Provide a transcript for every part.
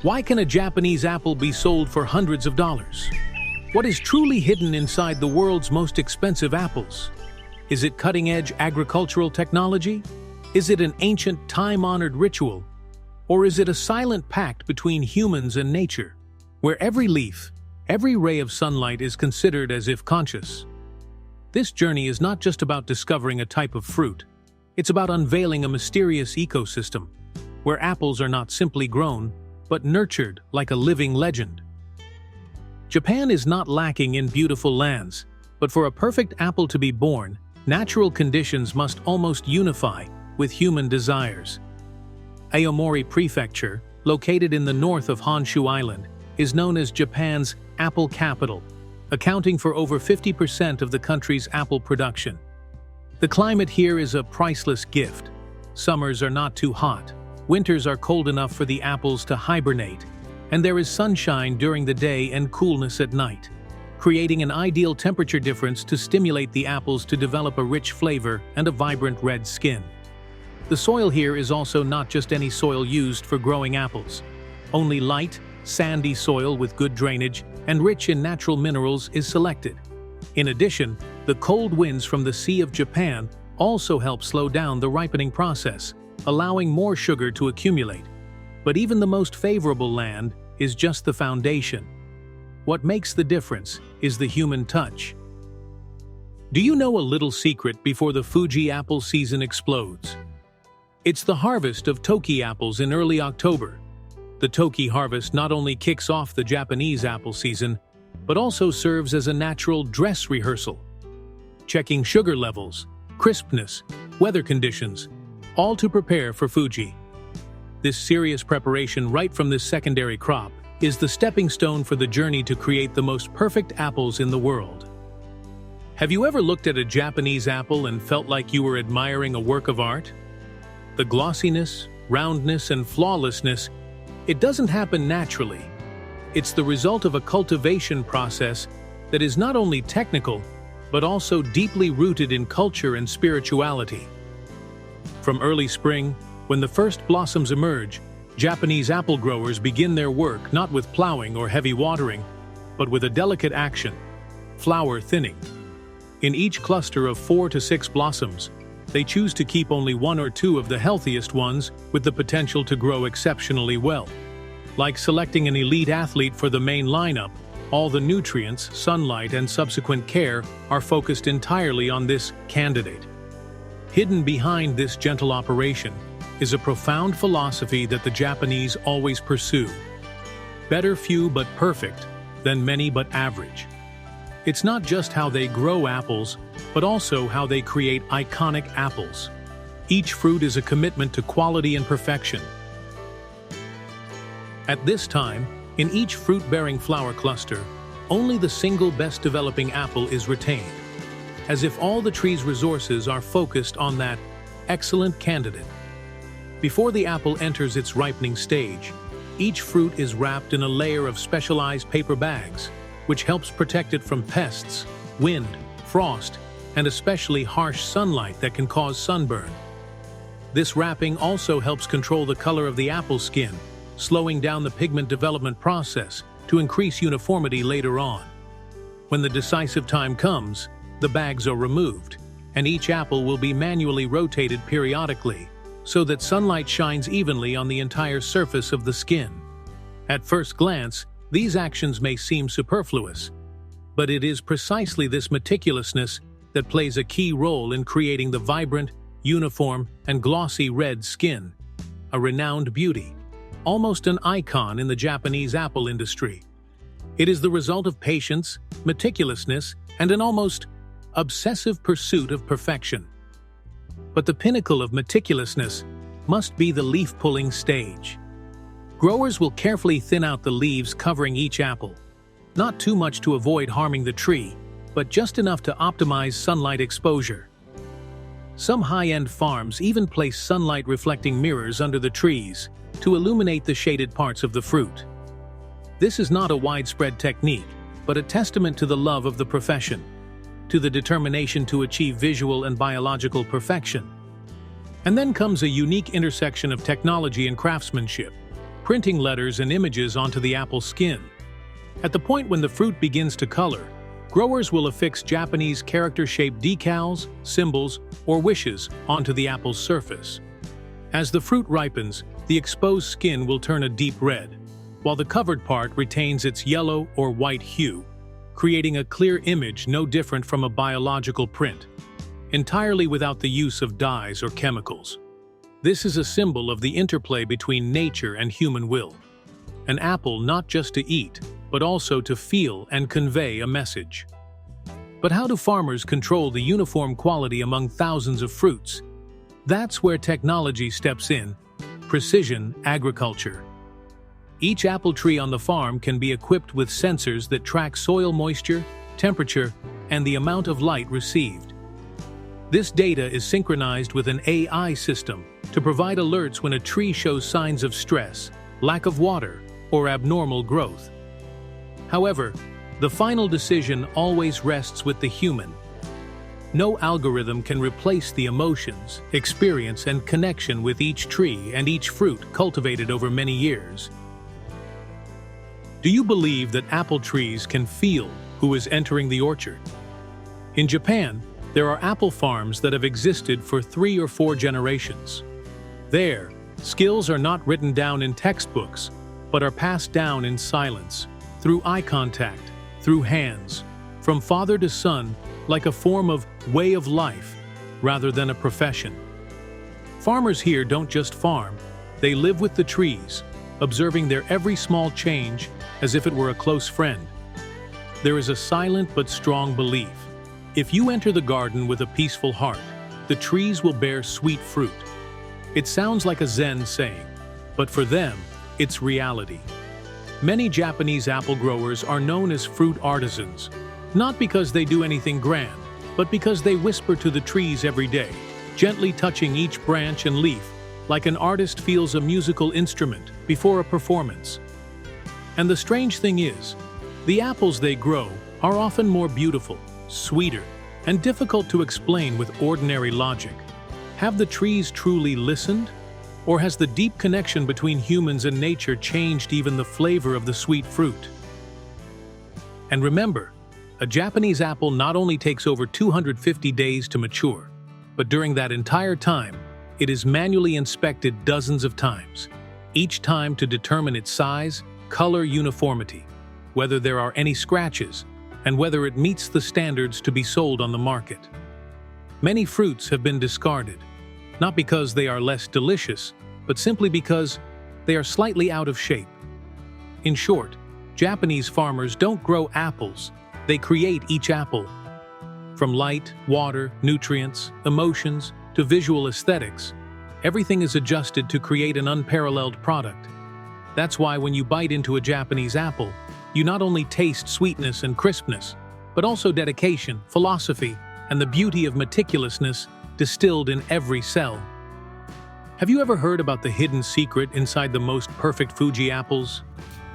Why can a Japanese apple be sold for hundreds of dollars? What is truly hidden inside the world's most expensive apples? Is it cutting-edge agricultural technology? Is it an ancient, time-honored ritual? Or is it a silent pact between humans and nature, where every leaf, every ray of sunlight is considered as if conscious? This journey is not just about discovering a type of fruit. It's about unveiling a mysterious ecosystem, where apples are not simply grown, but nurtured like a living legend. Japan is not lacking in beautiful lands, but for a perfect apple to be born, natural conditions must almost unify with human desires. Aomori Prefecture, located in the north of Honshu Island, is known as Japan's apple capital, accounting for over 50% of the country's apple production. The climate here is a priceless gift. Summers are not too hot, winters are cold enough for the apples to hibernate, and there is sunshine during the day and coolness at night, creating an ideal temperature difference to stimulate the apples to develop a rich flavor and a vibrant red skin. The soil here is also not just any soil used for growing apples. Only light, sandy soil with good drainage and rich in natural minerals is selected. In addition, the cold winds from the Sea of Japan also help slow down the ripening process, allowing more sugar to accumulate. But even the most favorable land is just the foundation. What makes the difference is the human touch. Do you know a little secret before the Fuji apple season explodes? It's the harvest of Toki apples in early October. The Toki harvest not only kicks off the Japanese apple season, but also serves as a natural dress rehearsal, checking sugar levels, crispness, weather conditions, all to prepare for Fuji. This serious preparation right from this secondary crop is the stepping stone for the journey to create the most perfect apples in the world. Have you ever looked at a Japanese apple and felt like you were admiring a work of art? The glossiness, roundness, and flawlessness, it doesn't happen naturally. It's the result of a cultivation process that is not only technical, but also deeply rooted in culture and spirituality. From early spring, when the first blossoms emerge, Japanese apple growers begin their work not with plowing or heavy watering, but with a delicate action, flower thinning. In each cluster of 4 to 6 blossoms, they choose to keep only 1 or 2 of the healthiest ones with the potential to grow exceptionally well. Like selecting an elite athlete for the main lineup, all the nutrients, sunlight, and subsequent care are focused entirely on this candidate. Hidden behind this gentle operation is a profound philosophy that the Japanese always pursue. Better few but perfect than many but average. It's not just how they grow apples, but also how they create iconic apples. Each fruit is a commitment to quality and perfection. At this time, in each fruit-bearing flower cluster, only the single best developing apple is retained, as if all the tree's resources are focused on that excellent candidate. Before the apple enters its ripening stage, each fruit is wrapped in a layer of specialized paper bags, which helps protect it from pests, wind, frost, and especially harsh sunlight that can cause sunburn. This wrapping also helps control the color of the apple skin, slowing down the pigment development process to increase uniformity later on. When the decisive time comes, the bags are removed, and each apple will be manually rotated periodically, so that sunlight shines evenly on the entire surface of the skin. At first glance, these actions may seem superfluous, but it is precisely this meticulousness that plays a key role in creating the vibrant, uniform, and glossy red skin, a renowned beauty, almost an icon in the Japanese apple industry. It is the result of patience, meticulousness, and an almost obsessive pursuit of perfection. But the pinnacle of meticulousness must be the leaf-pulling stage. Growers will carefully thin out the leaves covering each apple, not too much to avoid harming the tree, but just enough to optimize sunlight exposure. Some high-end farms even place sunlight-reflecting mirrors under the trees to illuminate the shaded parts of the fruit. This is not a widespread technique, but a testament to the love of the profession, to the determination to achieve visual and biological perfection. And then comes a unique intersection of technology and craftsmanship. printing letters and images onto the apple skin. At the point when the fruit begins to color, growers will affix Japanese character-shaped decals, symbols, or wishes onto the apple's surface. As the fruit ripens, the exposed skin will turn a deep red, while the covered part retains its yellow or white hue, creating a clear image no different from a biological print, entirely without the use of dyes or chemicals. This is a symbol of the interplay between nature and human will. An apple not just to eat, but also to feel and convey a message. But how do farmers control the uniform quality among thousands of fruits? That's where technology steps in: precision agriculture. Each apple tree on the farm can be equipped with sensors that track soil moisture, temperature, and the amount of light received. This data is synchronized with an AI system to provide alerts when a tree shows signs of stress, lack of water, or abnormal growth. However, the final decision always rests with the human. No algorithm can replace the emotions, experience, and connection with each tree and each fruit cultivated over many years. Do you believe that apple trees can feel who is entering the orchard? In Japan, there are apple farms that have existed for 3 or 4 generations. There, skills are not written down in textbooks, but are passed down in silence, through eye contact, through hands, from father to son, like a form of way of life, rather than a profession. Farmers here don't just farm, they live with the trees, observing their every small change as if it were a close friend. There is a silent but strong belief. If you enter the garden with a peaceful heart, the trees will bear sweet fruit. It sounds like a Zen saying, but for them, it's reality. Many Japanese apple growers are known as fruit artisans, not because they do anything grand, but because they whisper to the trees every day, gently touching each branch and leaf, like an artist feels a musical instrument before a performance. And the strange thing is, the apples they grow are often more beautiful, sweeter, and difficult to explain with ordinary logic. Have the trees truly listened? Or has the deep connection between humans and nature changed even the flavor of the sweet fruit? And remember, a Japanese apple not only takes over 250 days to mature, but during that entire time, it is manually inspected dozens of times, each time to determine its size, color, uniformity, whether there are any scratches, and whether it meets the standards to be sold on the market. Many fruits have been discarded, not because they are less delicious, but simply because they are slightly out of shape. In short, Japanese farmers don't grow apples, they create each apple. From light, water, nutrients, emotions, to visual aesthetics, everything is adjusted to create an unparalleled product. That's why when you bite into a Japanese apple, you not only taste sweetness and crispness, but also dedication, philosophy, and the beauty of meticulousness distilled in every cell. Have you ever heard about the hidden secret inside the most perfect Fuji apples?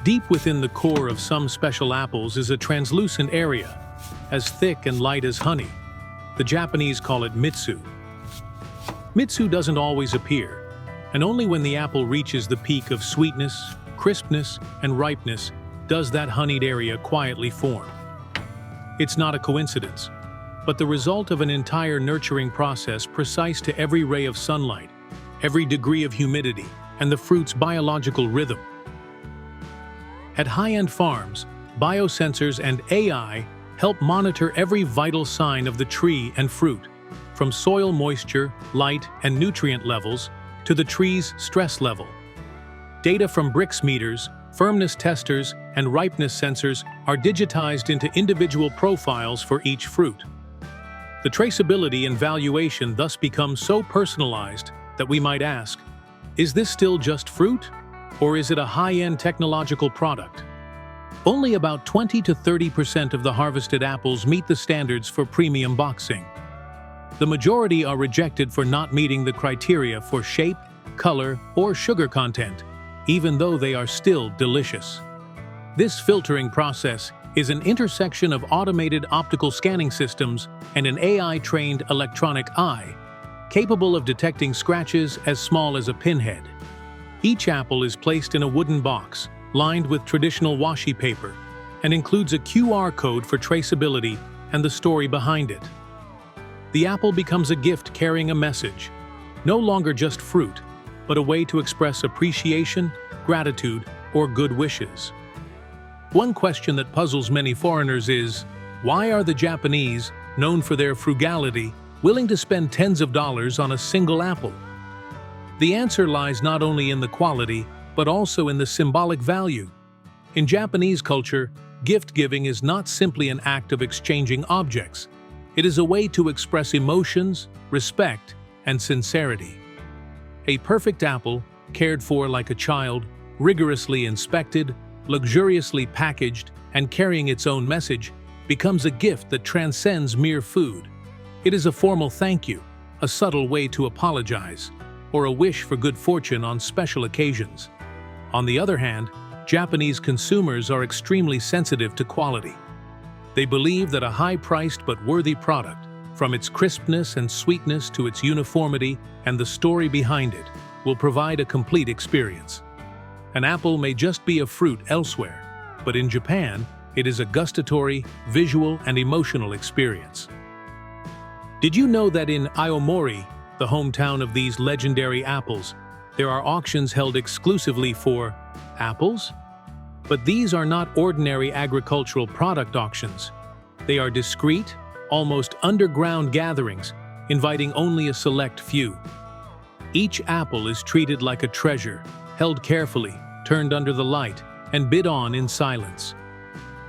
Deep within the core of some special apples is a translucent area, as thick and light as honey. The Japanese call it mitsu. Mitsu doesn't always appear, and only when the apple reaches the peak of sweetness, crispness, and ripeness does that honeyed area quietly form. It's not a coincidence, but the result of an entire nurturing process precise to every ray of sunlight, every degree of humidity, and the fruit's biological rhythm. At high-end farms, biosensors and AI help monitor every vital sign of the tree and fruit, from soil moisture, light, and nutrient levels to the tree's stress level. Data from Brix meters, firmness testers, and ripeness sensors are digitized into individual profiles for each fruit. The traceability and valuation thus become so personalized that we might ask, is this still just fruit? Or is it a high-end technological product? Only about 20 to 30% of the harvested apples meet the standards for premium boxing. The majority are rejected for not meeting the criteria for shape, color, or sugar content, even though they are still delicious. This filtering process is an intersection of automated optical scanning systems and an AI-trained electronic eye, capable of detecting scratches as small as a pinhead. Each apple is placed in a wooden box, lined with traditional washi paper, and includes a QR code for traceability and the story behind it. The apple becomes a gift carrying a message, no longer just fruit, but a way to express appreciation, gratitude, or good wishes. One question that puzzles many foreigners is, why are the Japanese, known for their frugality, willing to spend tens of dollars on a single apple? The answer lies not only in the quality, but also in the symbolic value. In Japanese culture, gift-giving is not simply an act of exchanging objects. It is a way to express emotions, respect, and sincerity. A perfect apple, cared for like a child, rigorously inspected, luxuriously packaged, and carrying its own message, becomes a gift that transcends mere food. It is a formal thank you, a subtle way to apologize, or a wish for good fortune on special occasions. On the other hand, Japanese consumers are extremely sensitive to quality. They believe that a high-priced but worthy product, from its crispness and sweetness to its uniformity and the story behind it, will provide a complete experience. An apple may just be a fruit elsewhere, but in Japan, it is a gustatory, visual, and emotional experience. Did you know that in Aomori, the hometown of these legendary apples, there are auctions held exclusively for apples? But these are not ordinary agricultural product auctions. They are discreet, almost underground gatherings, inviting only a select few. Each apple is treated like a treasure, held carefully, turned under the light, and bid on in silence.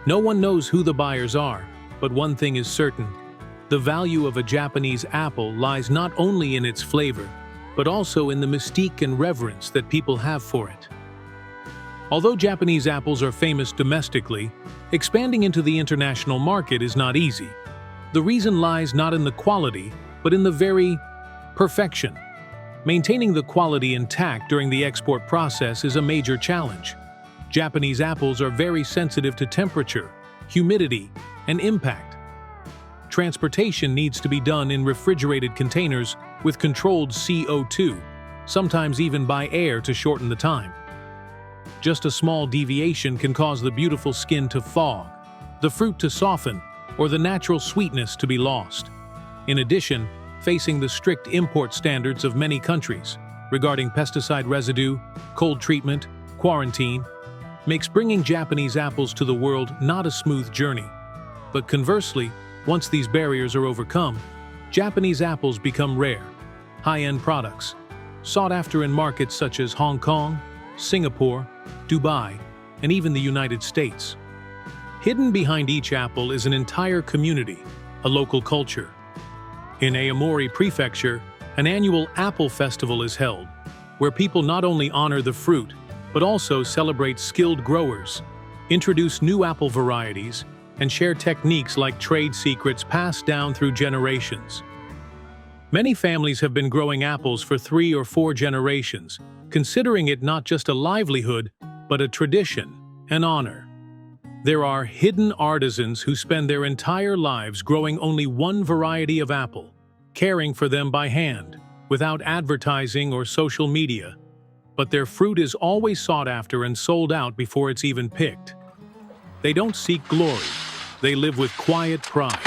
No one knows who the buyers are, but one thing is certain. The value of a Japanese apple lies not only in its flavor, but also in the mystique and reverence that people have for it. Although Japanese apples are famous domestically, expanding into the international market is not easy. The reason lies not in the quality, but in the very perfection. Maintaining the quality intact during the export process is a major challenge. Japanese apples are very sensitive to temperature, humidity, and impact. Transportation needs to be done in refrigerated containers with controlled CO2, sometimes even by air to shorten the time. Just a small deviation can cause the beautiful skin to fog, the fruit to soften, or the natural sweetness to be lost. In addition, facing the strict import standards of many countries regarding pesticide residue, cold treatment, quarantine, makes bringing Japanese apples to the world not a smooth journey. But conversely, once these barriers are overcome, Japanese apples become rare, high-end products, sought after in markets such as Hong Kong, Singapore, Dubai, and even the United States. Hidden behind each apple is an entire community, a local culture. In Aomori Prefecture, an annual apple festival is held, where people not only honor the fruit, but also celebrate skilled growers, introduce new apple varieties, and share techniques like trade secrets passed down through generations. Many families have been growing apples for 3 or 4 generations, considering it not just a livelihood, but a tradition, an honor. There are hidden artisans who spend their entire lives growing only one variety of apple, caring for them by hand, without advertising or social media. But their fruit is always sought after and sold out before it's even picked. They don't seek glory, they live with quiet pride.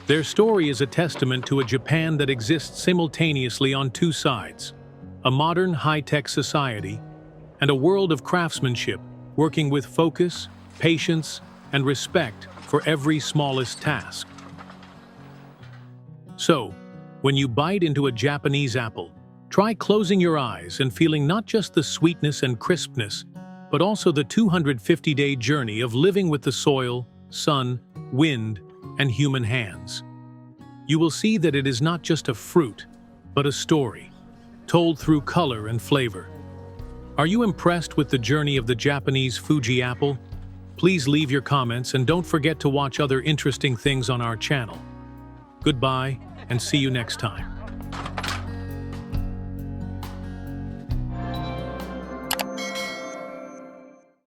Their story is a testament to a Japan that exists simultaneously on 2 sides, a modern high-tech society and a world of craftsmanship working with focus, patience, and respect for every smallest task. So, when you bite into a Japanese apple, try closing your eyes and feeling not just the sweetness and crispness, but also the 250-day journey of living with the soil, sun, wind, and human hands. You will see that it is not just a fruit, but a story, told through color and flavor. Are you impressed with the journey of the Japanese Fuji apple? Please leave your comments and don't forget to watch other interesting things on our channel. Goodbye, and see you next time.